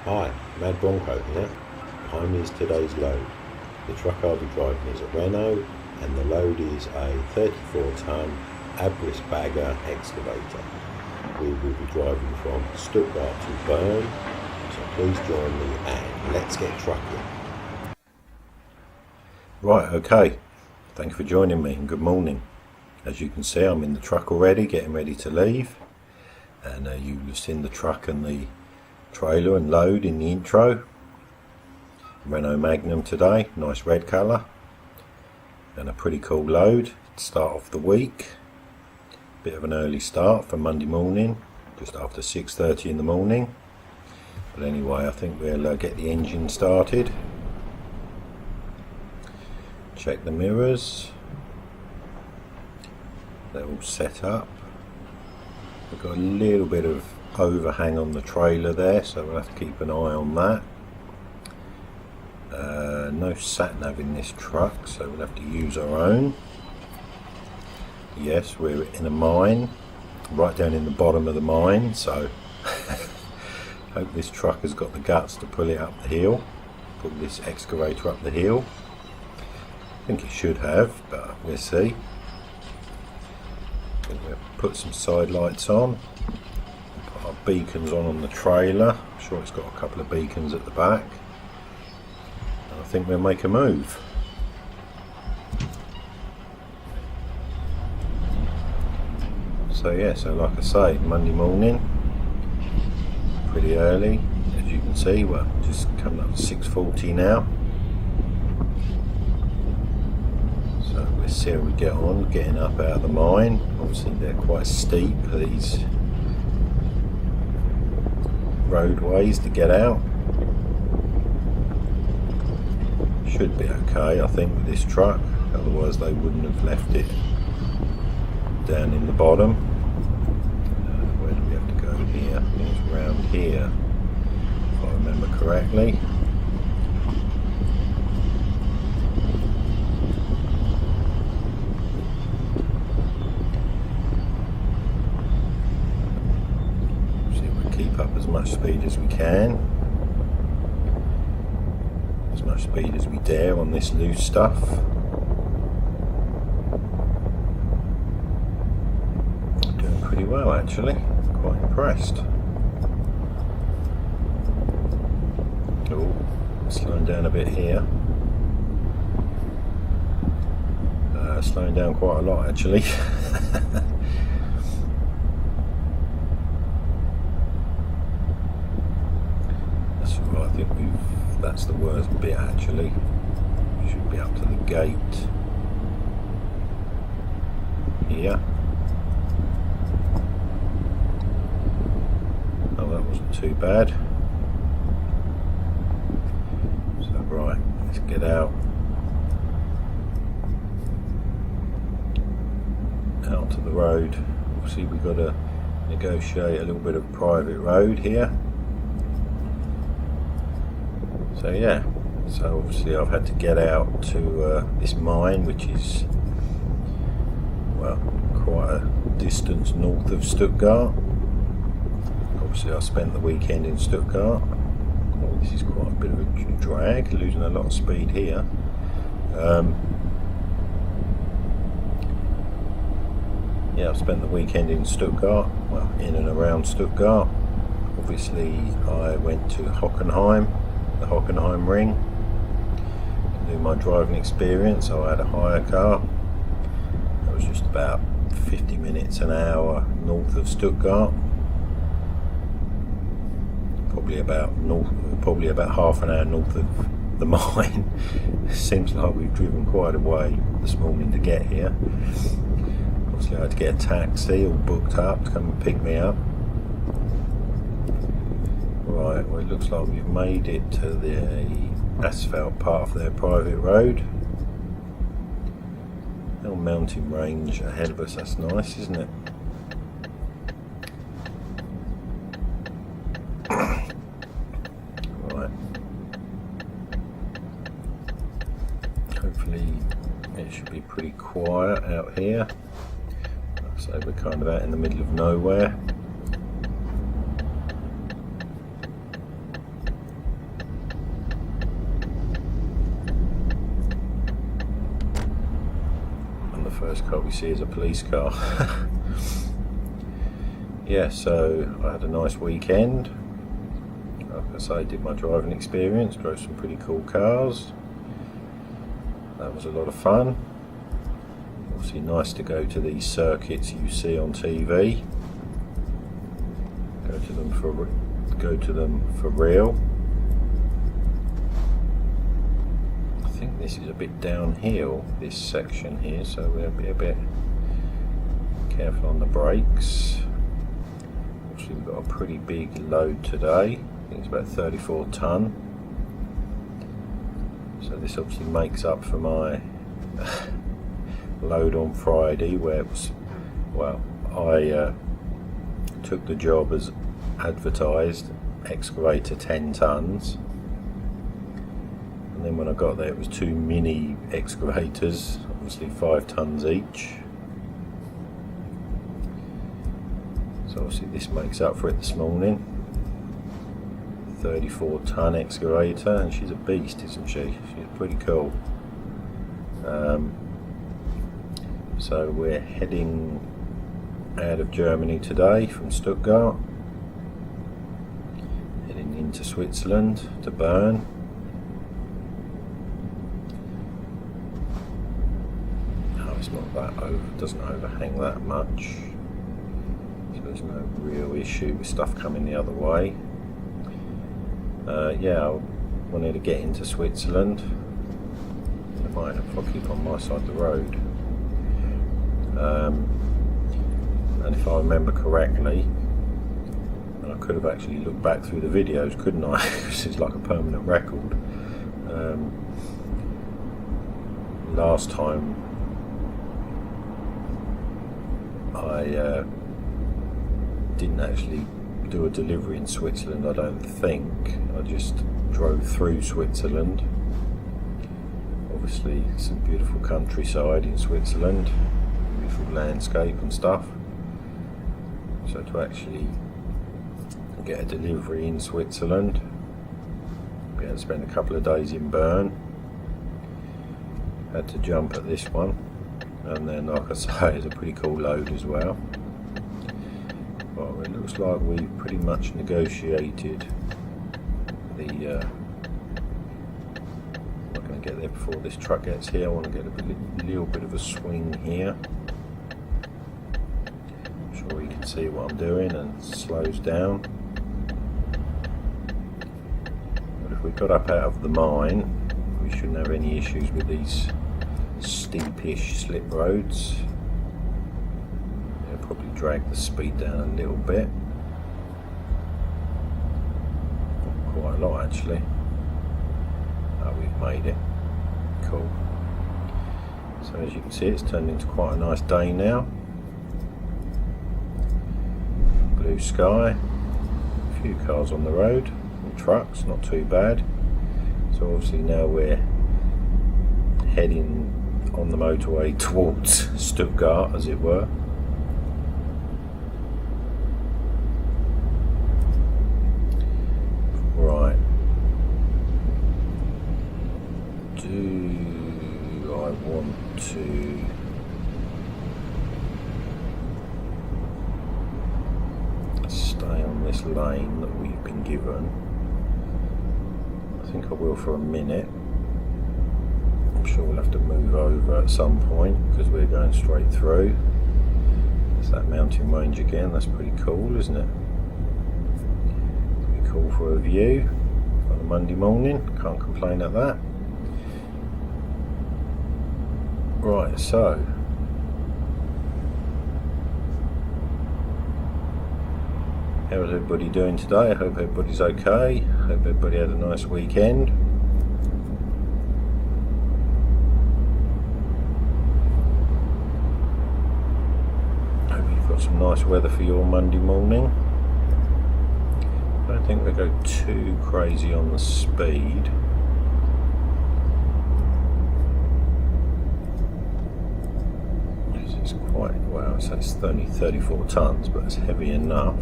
Hi, Madbronco here. Time is today's load. The truck I'll be driving is a Renault and the load is a 34-ton Abriss Bagger Excavator. We will be driving from Stuttgart to Bern, so please join me and let's get trucking. Right, okay. Thank you for joining me and good morning. As you can see, I'm in the truck already, getting ready to leave. And you've seen the truck and the trailer and load in the intro. Renault Magnum today, nice red colour, and a pretty cool load to start off the week. Bit of an early start for Monday morning, just after 6:30 in the morning. But anyway, I think we'll get the engine started. Check the mirrors. They're all set up. We've got a little bit of overhang on the trailer there, so we'll have to keep an eye on that. No sat nav in this truck, so we'll have to use our own. Yes, we're in a mine, right down in the bottom of the mine, so hope this truck has got the guts to pull it up the hill, pull this excavator up the hill. I think it should have, but we'll see. We'll put some side lights on. Put our beacons on the trailer. I'm sure it's got a couple of beacons at the back. And I think we'll make a move. So yeah, so like I say, Monday morning, pretty early, as you can see. We're just coming up to 6:40 now. So we'll see how we get on, getting up out of the mine. Obviously they're quite steep, these roadways to get out. Should be okay, I think, with this truck, otherwise they wouldn't have left it down in the bottom. Where do we have to go here? I think it's around here, if I remember correctly. Keep up as much speed as we can, as much speed as we dare on this loose stuff. Doing pretty well actually, quite impressed. Oh, slowing down a bit here. Slowing down quite a lot actually. I think that's the worst bit actually. We should be up to the gate here. Oh, that wasn't too bad. So right, let's get out to the road. Obviously we've got to negotiate a little bit of private road here. So yeah, so obviously I've had to get out to this mine, which is, well, quite a distance north of Stuttgart. Obviously I spent the weekend in Stuttgart. Oh, this is quite a bit of a drag, losing a lot of speed here. Yeah, I've spent the weekend in Stuttgart, well, in and around Stuttgart. Obviously I went to Hockenheim, the Hockenheim ring, to do my driving experience. So I had a hire car. That was just about 50 minutes an hour north of Stuttgart. Probably about half an hour north of the mine. Seems like we've driven quite a way this morning to get here. Obviously I had to get a taxi all booked up to come and pick me up. Right, well it looks like we've made it to the asphalt part of their private road. Little mountain range ahead of us, that's nice, isn't it? Right. Hopefully it should be pretty quiet out here. So we're kind of out in the middle of nowhere. first car we see is a police car. Yeah, so I had a nice weekend. Like I say, did my driving experience, drove some pretty cool cars. That was a lot of fun. Obviously nice to go to these circuits you see on TV. Go to them for real. I think this is a bit downhill, this section here, so we'll be a bit careful on the brakes. Obviously we've got a pretty big load today. I think it's about 34 tonne. So this obviously makes up for my load on Friday, where it was, well, I took the job as advertised, excavator 10 tonnes, and then when I got there it was 2 mini excavators, obviously 5 tonnes each. So obviously this makes up for it this morning. 34 tonne excavator, and she's a beast, isn't she? She's pretty cool. So we're heading out of Germany today from Stuttgart, heading into Switzerland to Bern. Oh, it's not that doesn't overhang that much, so there's no real issue with stuff coming the other way. Yeah, I wanted to get into Switzerland. I might have to keep on my side of the road. And if I remember correctly, and I could have actually looked back through the videos, couldn't I? Because it's like a permanent record. Last time I didn't actually do a delivery in Switzerland, I don't think. I just drove through Switzerland. Obviously some beautiful countryside in Switzerland, beautiful landscape and stuff. So to actually get a delivery in Switzerland, we had to spend a couple of days in Bern. Had to jump at this one, and then like I say, it's a pretty cool load as well. Well, it looks like we've pretty much negotiated the I'm not going to get there before this truck gets here. I want to get a little bit of a swing here. I'm sure you can see what I'm doing, and slows down. But if we got up out of the mine, we shouldn't have any issues with these steepish slip roads. It'll probably drag the speed down a little bit. Quite a lot actually. Oh, we've made it. Cool. So as you can see, it's turned into quite a nice day now. Blue sky, a few cars on the road, and trucks, not too bad. So obviously now we're heading on the motorway towards Stuttgart, as it were. Right. Do I want to stay on this lane that we've been given? I think I will for a minute. I'm sure we'll have to move over at some point because we're going straight through. It's that mountain range again. That's pretty cool, isn't it? Pretty cool for a view on a Monday morning. Can't complain at that. Right, so how's everybody doing today? I hope everybody's okay. Hope everybody had a nice weekend. Hope you've got some nice weather for your Monday morning. I don't think we'll go too crazy on the speed. It's quite, well, so it's only 34 tonnes, but it's heavy enough.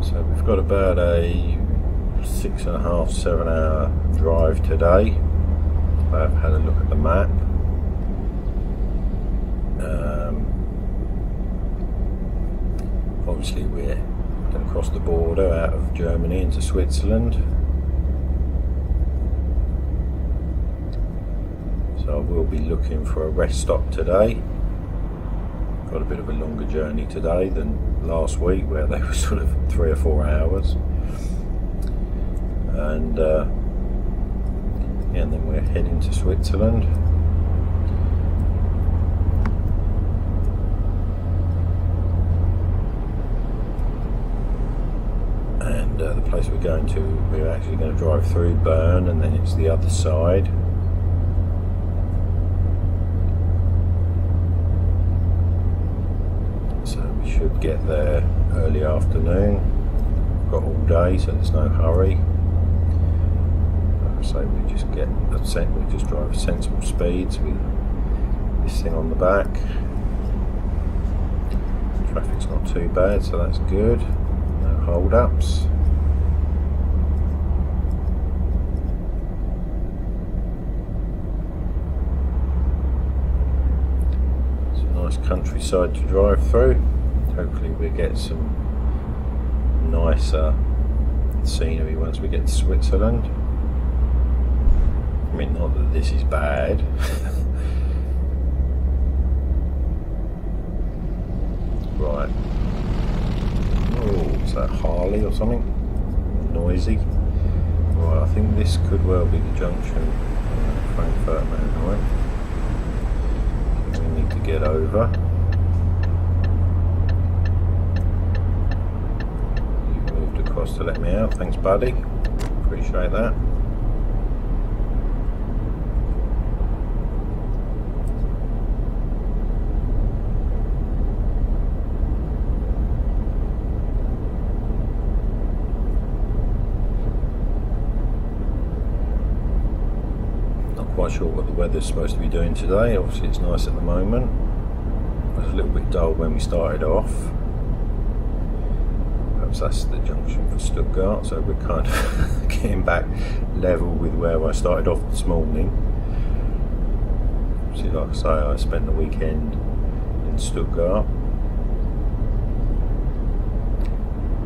So we've got about a 6.5, 7 hour drive today. I've had a look at the map. Obviously we're going to cross the border out of Germany into Switzerland. So I will be looking for a rest stop today. Got a bit of a longer journey today than last week where they were sort of 3 or 4 hours. And then we're heading to Switzerland. And the place we're going to, we're actually going to drive through Bern, and then it's the other side. So we should get there early afternoon. Got all day, so there's no hurry. So we just drive sensible speeds with this thing on the back. Traffic's not too bad, so that's good. No hold-ups. It's a nice countryside to drive through. Hopefully we get some nicer scenery once we get to Switzerland. I mean, not that this is bad. Right. Oh, is that Harley or something? Noisy. Right, I think this could well be the junction. Frankfurt, right? We need to get over. You've moved across to let me out. Thanks, buddy. Appreciate that. Quite sure what the weather's supposed to be doing today. Obviously it's nice at the moment. It was a little bit dull when we started off. Perhaps that's the junction for Stuttgart, so we're kind of getting back level with where I started off this morning. See, like I say, I spent the weekend in Stuttgart,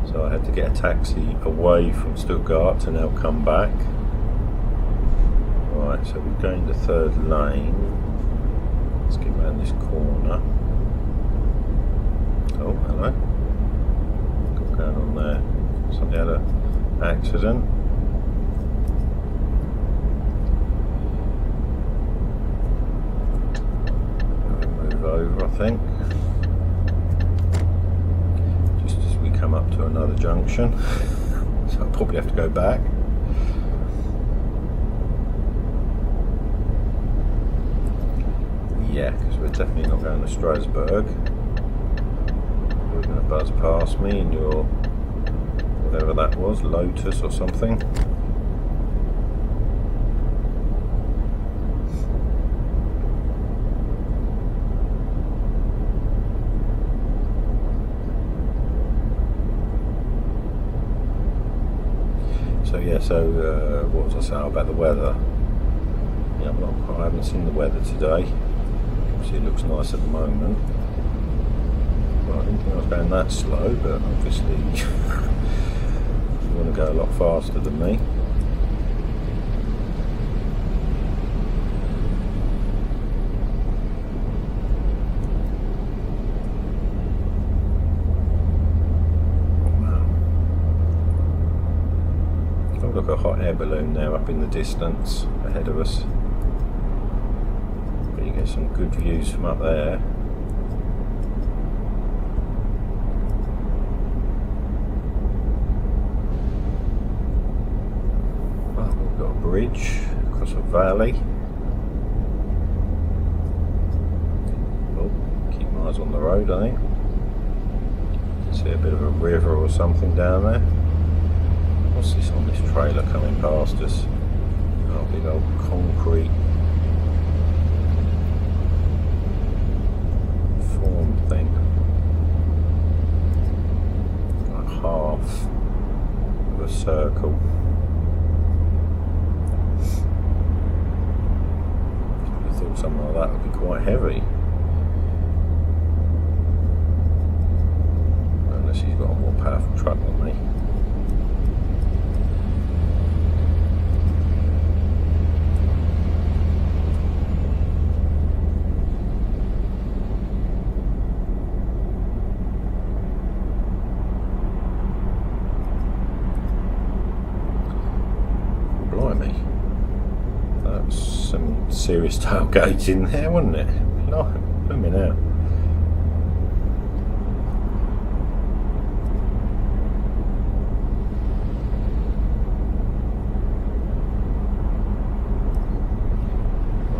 so I had to get a taxi away from Stuttgart to now come back. Right, so we're going to third lane. Let's get around this corner. Oh, hello. What's going on there? Somebody had an accident. Move over, I think. Just as we come up to another junction. So I'll probably have to go back. Yeah, because we're definitely not going to Strasbourg. You're going to buzz past me in your, whatever that was, Lotus or something. So yeah, what was I saying about the weather? Yeah, I haven't seen the weather today. It looks nice at the moment. Well, I didn't think I was going that slow, but obviously you want to go a lot faster than me. Wow. Oh, look, a hot air balloon now up in the distance ahead of us. Get some good views from up there. Oh, we've got a bridge across a valley. Oh, keep my eyes on the road, I think. See a bit of a river or something down there. What's this on this trailer coming past us? Oh, big old concrete thing, like half of a circle. something like that would be quite heavy. Unless he's got a more powerful truck than me. Blimey. That's some serious tailgates in there, wasn't it? Let me know.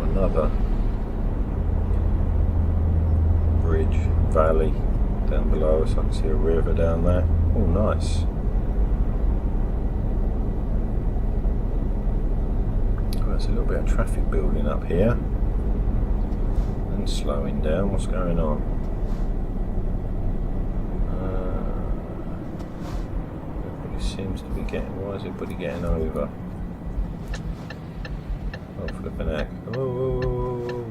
Another bridge, valley down below us. I can see a river down there. Oh, nice. Oh, there's a little bit of traffic building up here and slowing down. What's going on? Everybody seems to be getting. Why is everybody getting over? Oh, flipping heck. Oh.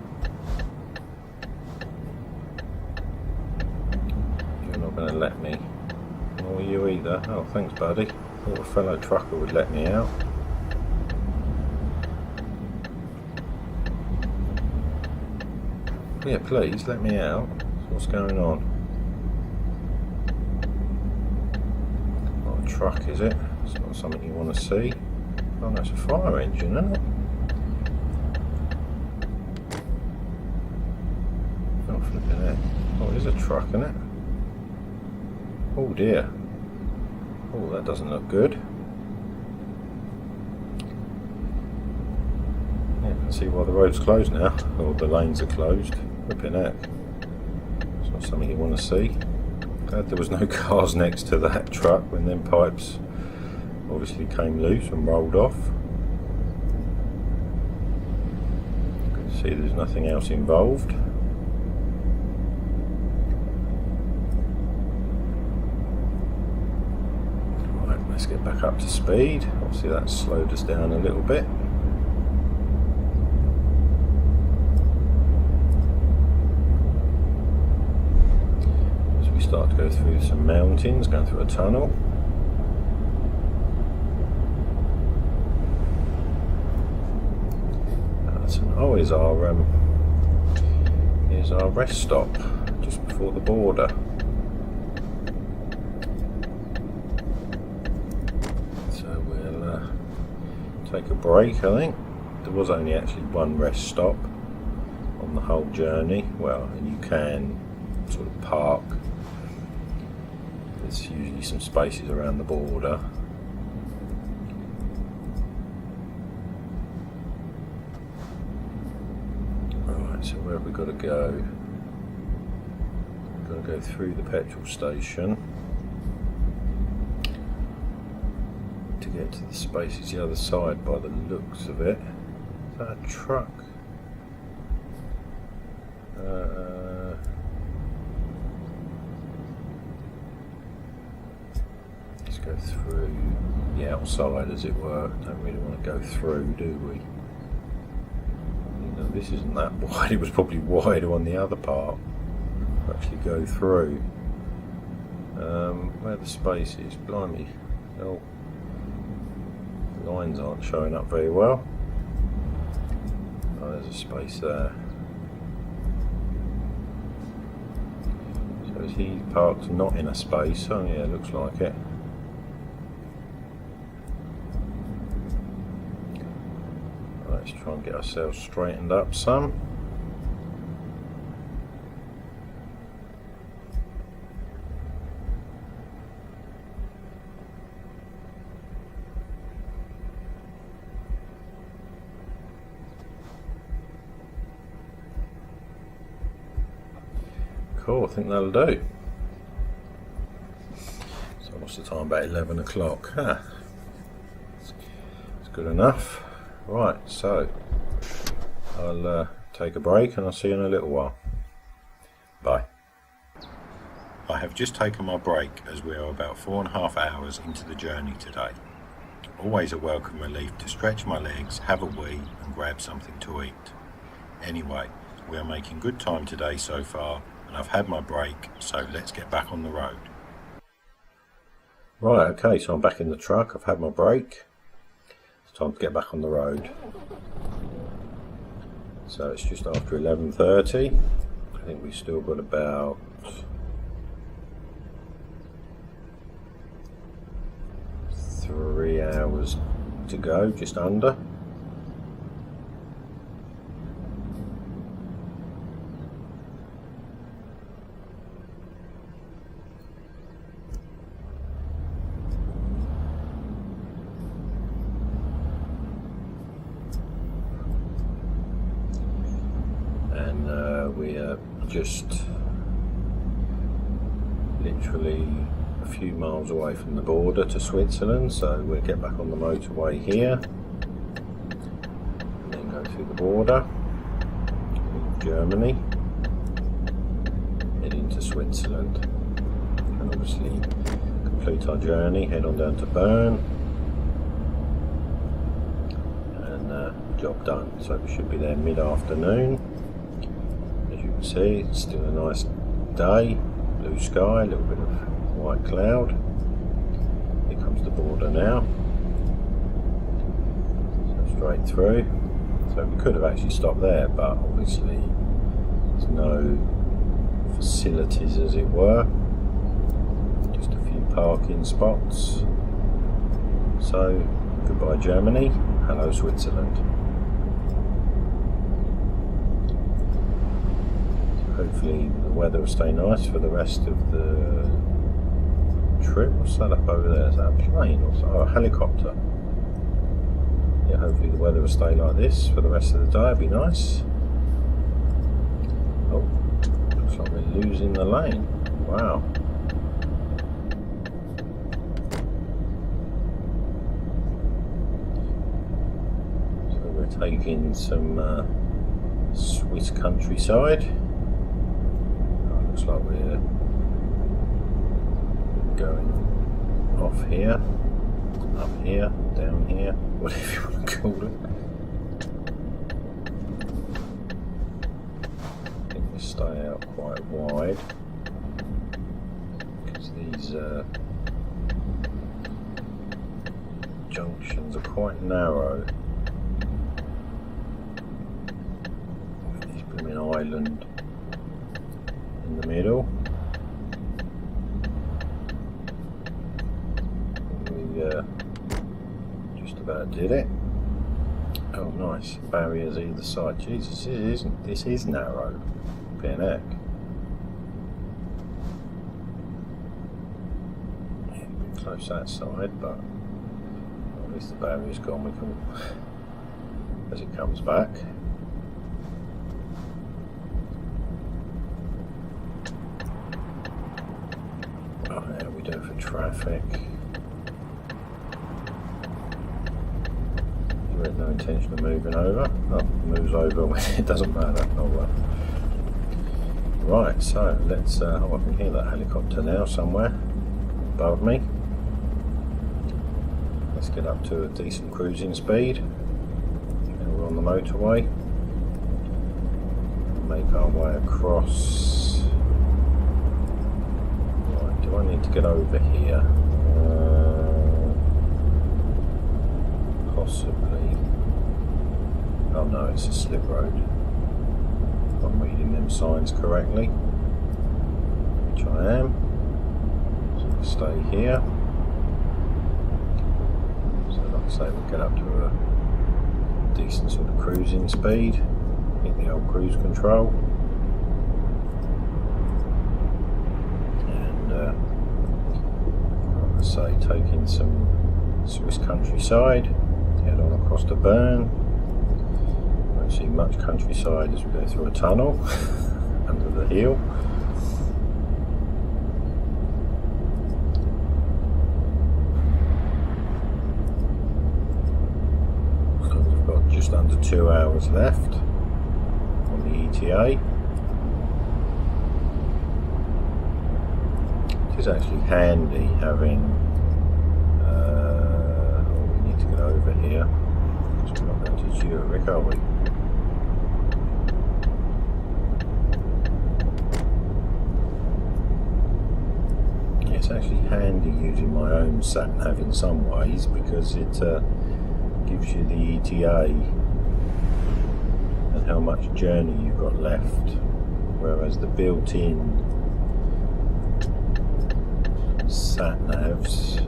You're not going to let me. Nor you either. Oh, thanks, buddy. Thought a fellow trucker would let me out. Yeah, please, let me out. What's going on? Not a truck, is it? It's not something you want to see. Oh, that's a fire engine, isn't it? Oh, flipping heck. Oh, it is a truck, isn't it? Oh dear. Oh, that doesn't look good. Yeah, I can see why the road's closed now. Or the lanes are closed. Flipping heck. It's not something you want to see. Glad there was no cars next to that truck when them pipes obviously came loose and rolled off. You can see there's nothing else involved. Right, let's get back up to speed. Obviously that slowed us down a little bit. As we start to go through some mountains, going through a tunnel. Oh, here's our rest stop just before the border. So we'll take a break. I think there was only actually one rest stop on the whole journey. Well, and you can sort of park. There's usually some spaces around the border. So where have we got to go? We've got to go through the petrol station to get to the spaces the other side by the looks of it. Is that a truck? Let's go through the outside, as it were. Don't really want to go through, do we? This isn't that wide. It was probably wider on the other part to actually go through. Where the space is, blimey. Oh, the lines aren't showing up very well. Oh, there's a space there. So is he parked not in a space? Oh yeah, looks like it. Let's try and get ourselves straightened up some. Cool, I think that'll do. So what's the time? About 11 o'clock. Huh. It's good enough. Right, so I'll take a break and I'll see you in a little while. Bye. I have just taken my break as we are about 4.5 hours into the journey today. Always a welcome relief to stretch my legs, have a wee and grab something to eat. Anyway, we are making good time today so far, and I've had my break, so let's get back on the road. Right, okay, so I'm back in the truck, I've had my break. It's time to get back on the road. So it's just after 11:30. I think we've still got about 3 hours to go, just under. We are just literally a few miles away from the border to Switzerland, so we'll get back on the motorway here and then go through the border, leave Germany, head into Switzerland, and obviously complete our journey, head on down to Bern, and job done. So we should be there mid-afternoon. See, it's still a nice day, blue sky, a little bit of white cloud. Here comes the border now, so straight through. So we could have actually stopped there, but obviously there's no facilities, as it were, just a few parking spots. So goodbye Germany, hello Switzerland. Hopefully the weather will stay nice for the rest of the trip. What's that up over there? Is that a plane or something? Oh, a helicopter. Yeah, hopefully the weather will stay like this for the rest of the day. It'd be nice. Oh, looks like we're losing the lane. Wow. So we're taking some Swiss countryside. Looks like we're going off here, up here, down here, whatever you want to call it. I think we stay out quite wide because these junctions are quite narrow. This blooming island in the middle. We just about did it. Oh nice, barriers either side. Jesus, this is narrow. Being heck. Yeah, a bit close that side, but at least the barrier's gone. We can, as it comes back. Do for traffic. You had no intention of moving over. Oh, it moves over, it doesn't matter. Oh well. Right, so let's. Oh, I can hear that helicopter now somewhere above me. Let's get up to a decent cruising speed. And we're on the motorway. Make our way across. Do I need to get over here? Possibly. Oh no, it's a slip road. If I'm reading them signs correctly, which I am. So we'll stay here. So like I say, we'll get up to a decent sort of cruising speed. Hit the old cruise control. Say taking some Swiss countryside, head on across to Bern. Won't see much countryside as we go through a tunnel under the hill. So we've got just under 2 hours left on the ETA. It is actually handy having we need to get over here because we're not going to Zurich, are we? using my own sat nav in some ways, because it gives you the ETA and how much journey you've got left, whereas the built-in sat navs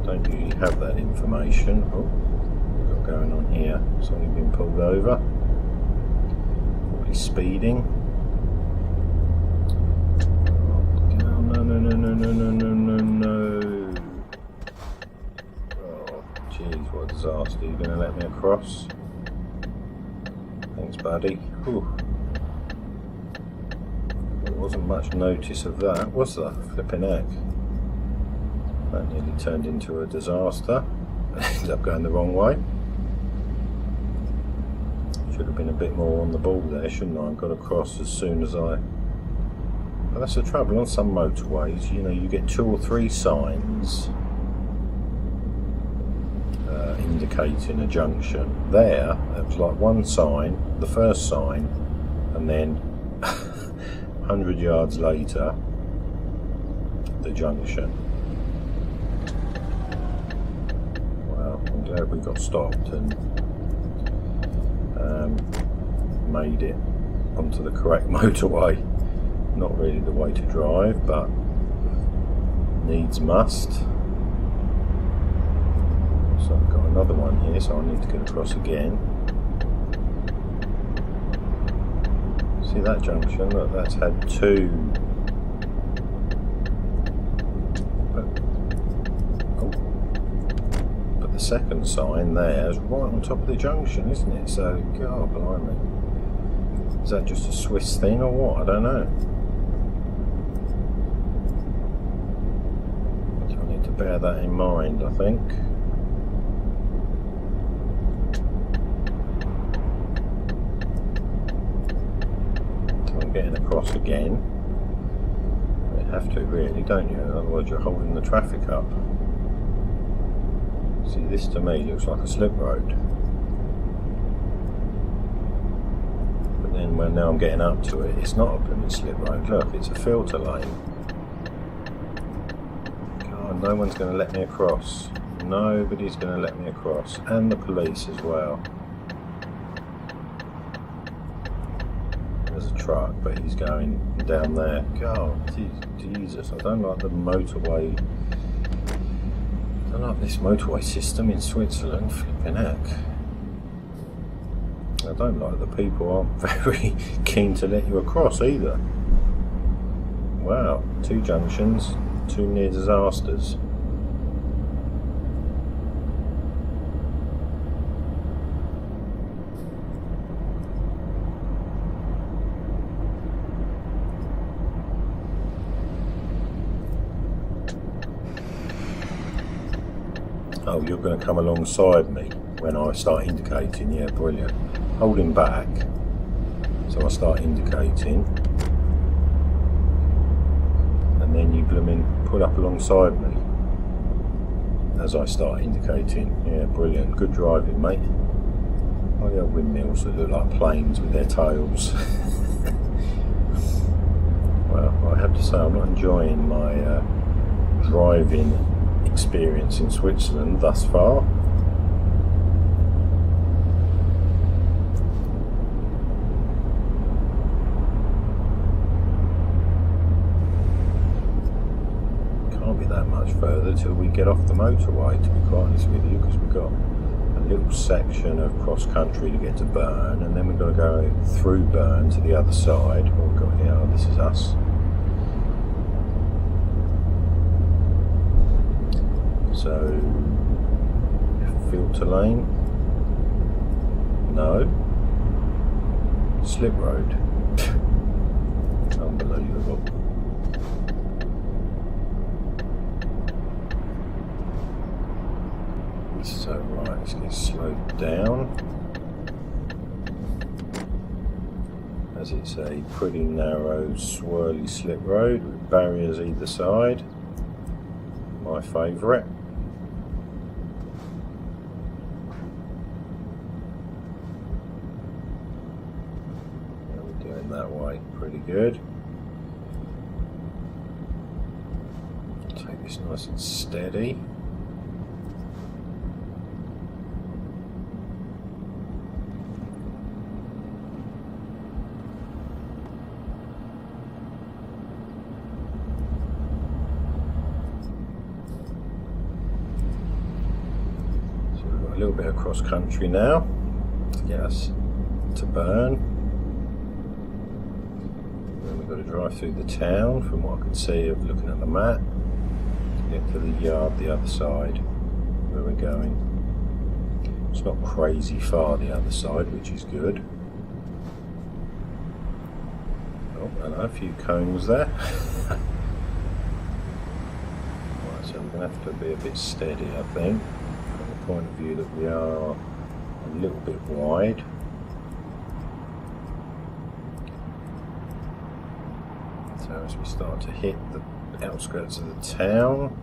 don't usually have that information. Oh, what's got going on here? Something been pulled over, probably speeding. No. Oh, jeez, what a disaster. You going to let me across? Thanks, buddy. Whew. There wasn't much notice of that, was there? Flipping heck. That nearly turned into a disaster. Ended up going the wrong way. Should have been a bit more on the ball there, shouldn't I? I got across as soon as I... But that's the trouble on some motorways, you know, you get 2 or 3 signs indicating a junction. There, it was like one sign, the first sign, and then 100 yards later, the junction. Well, I'm glad we got stopped and made it onto the correct motorway. Not really the way to drive, but needs must. So I've got another one here, so I need to get across again. See that junction? Look, that's had 2. But the second sign there is right on top of the junction, isn't it? So, God blimey. Is that just a Swiss thing or what? I don't know. Bear that in mind, I think. I'm getting across again. You have to really, don't you? Otherwise you're holding the traffic up. See, this to me looks like a slip road. But then when now I'm getting up to it, it's not a blooming slip road. Look, it's a filter lane. No one's going to let me across. Nobody's going to let me across. And the police as well. There's a truck, but he's going down there. God, Jesus, I don't like the motorway. I don't like this motorway system in Switzerland. Flipping heck. I don't like the people aren't very keen to let you across either. Wow, 2 junctions. 2 near disasters. Oh, you're going to come alongside me when I start indicating. Yeah, brilliant. Holding back, so I start indicating. And then you blooming pull up alongside me as I start indicating. Yeah, brilliant. Good driving, mate. Oh, yeah, windmills that look like planes with their tails. Well, I have to say I'm not enjoying my driving experience in Switzerland thus far. That much further till we get off the motorway, to be quite honest with you, because we've got a little section of cross country to get to Bern, and then we've got to go through Bern to the other side. What we've got here, oh, this is us. So, filter lane, no, slip road. Unbelievable. So right, let's get slowed down, as it's a pretty narrow swirly slip road with barriers either side. My favourite. We're doing that way pretty good. Take this nice and steady. So we've got a little bit of cross country now to get us to Bern. Got to drive through the town from what I can see of looking at the map to get to the yard the other side where we're going. It's not crazy far the other side, which is good. Oh, and a few cones there. Right, so we're going to have to be a bit steady, I think, from the point of view that we are a little bit wide. So as we start to hit the outskirts of the town,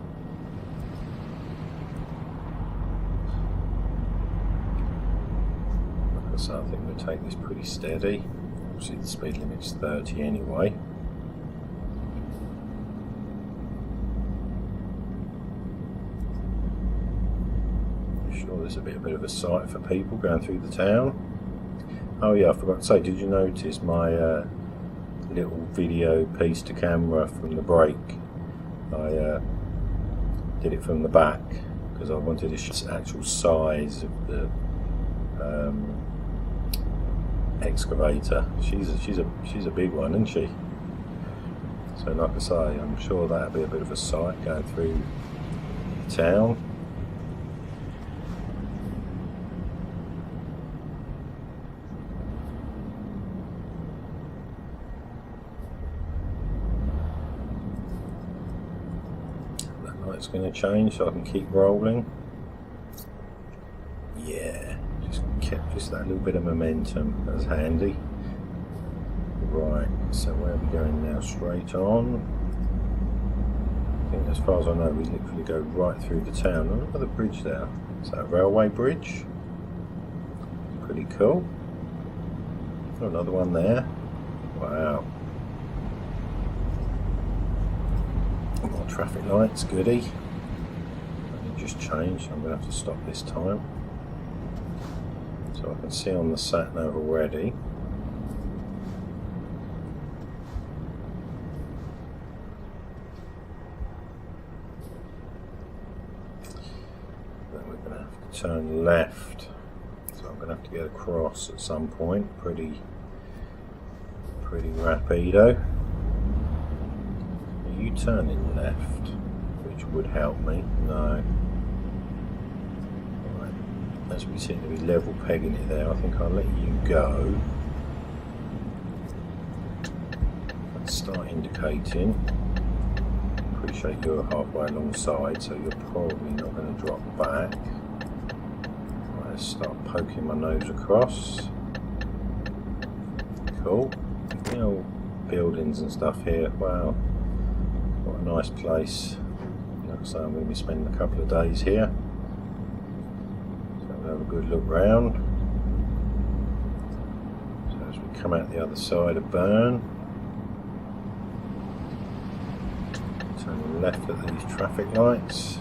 like I said, I think we'll take this pretty steady. Obviously the speed limit's 30 anyway. I'm sure there's a bit of a sight for people going through the town. Oh yeah, I forgot to say, did you notice my little video piece to camera from the brake? I did it from the back because I wanted to show the actual size of the excavator. She's a big one, isn't she? So like I say, I'm sure that'll be a bit of a sight going through the town. It's going to change so I can keep rolling. Yeah, just kept just that little bit of momentum. That's handy. Right, so where are we going now? Straight on. I think as far as I know we literally go right through the town. Oh, look at the bridge there. Is that a railway bridge? Pretty cool. Oh, another one there. Wow. More traffic lights, goody. It just changed, I'm going to have to stop this time. So I can see on the sat nav already. Then we're going to have to turn left. So I'm going to have to get across at some point. Pretty rapido. You turning left, which would help me. No. Right. As we seem to be level pegging it there, I think I'll let you go. Let's start indicating. Appreciate you're halfway alongside, so you're probably not going to drop back. Right, let's start poking my nose across. Cool. You know, buildings and stuff here. Wow. What a nice place. Like I say, I'm going to be spending a couple of days here. So we'll have a good look round. So as we come out the other side of Bern, turn left at these traffic lights.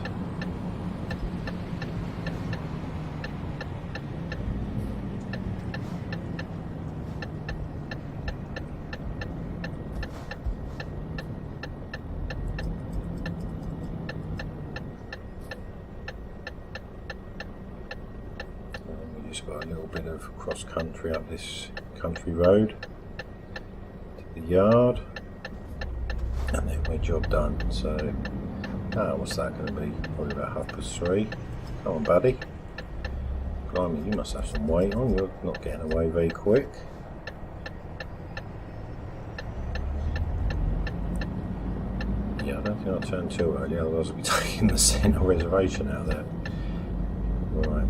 Got a little bit of cross country up this country road to the yard, and then we're job done. So what's that going to be? Probably about 3:30. Come on, buddy. Blimey, you must have some weight on. You're not getting away very quick. Yeah, I don't think I'll turn too early, otherwise I'll be taking the centre reservation out there. Right.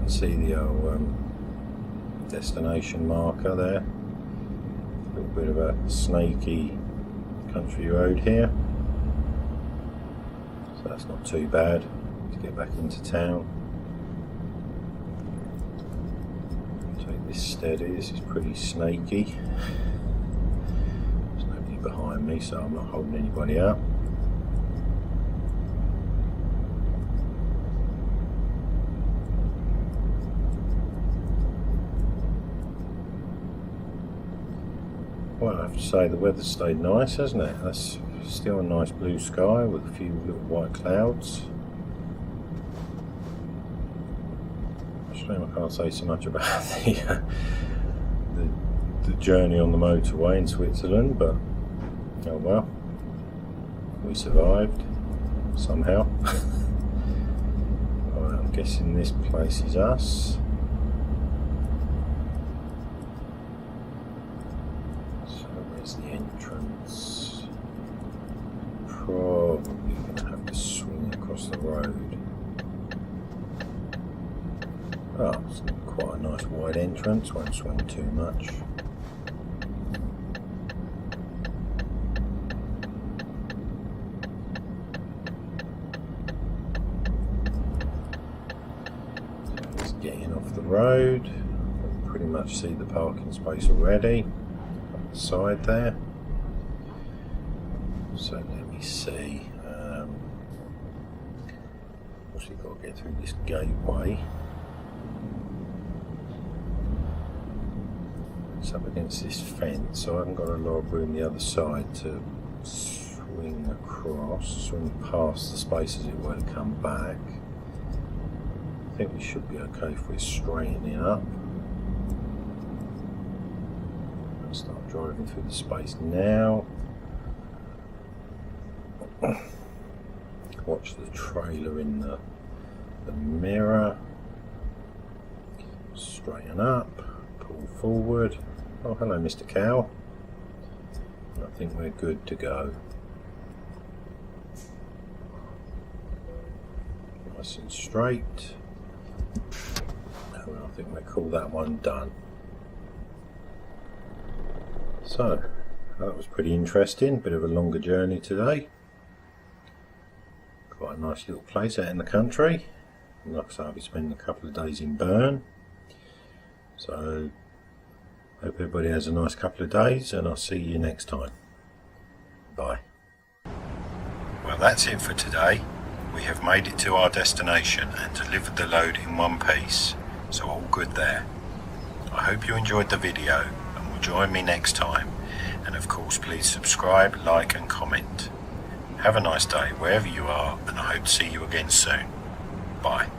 See the old destination marker there. A little bit of a snaky country road here. So that's not too bad to get back into town. Take this steady, this is pretty snaky. There's nobody behind me, so I'm not holding anybody up. Well, I have to say the weather's stayed nice, hasn't it? That's still a nice blue sky with a few little white clouds. Shame I can't say so much about the journey on the motorway in Switzerland, but oh well, we survived somehow. Right, I'm guessing this place is us. The entrance. Probably going to have to swing across the road. Oh, it's quite a nice wide entrance, won't swing too much. So it's getting off the road. You can pretty much see the parking space already. Side there, so let me see. Obviously got to get through this gateway. It's up against this fence, so I haven't got a lot of room the other side to swing across, swing past the space as it were to come back. I think we should be okay if we're straightening up. Start driving through the space now. Watch the trailer in the mirror. Straighten up, pull forward. Oh, hello, Mr. Cow. I think we're good to go. Nice and straight. I think we'll call that one done. So, that was pretty interesting, bit of a longer journey today. Quite a nice little place out in the country. And like I say, I'll be spending a couple of days in Bern. So, hope everybody has a nice couple of days, and I'll see you next time. Bye. Well, that's it for today. We have made it to our destination and delivered the load in one piece, so all good there. I hope you enjoyed the video. Join me next time, and of course please subscribe, like and comment. Have a nice day wherever you are, and I hope to see you again soon. Bye.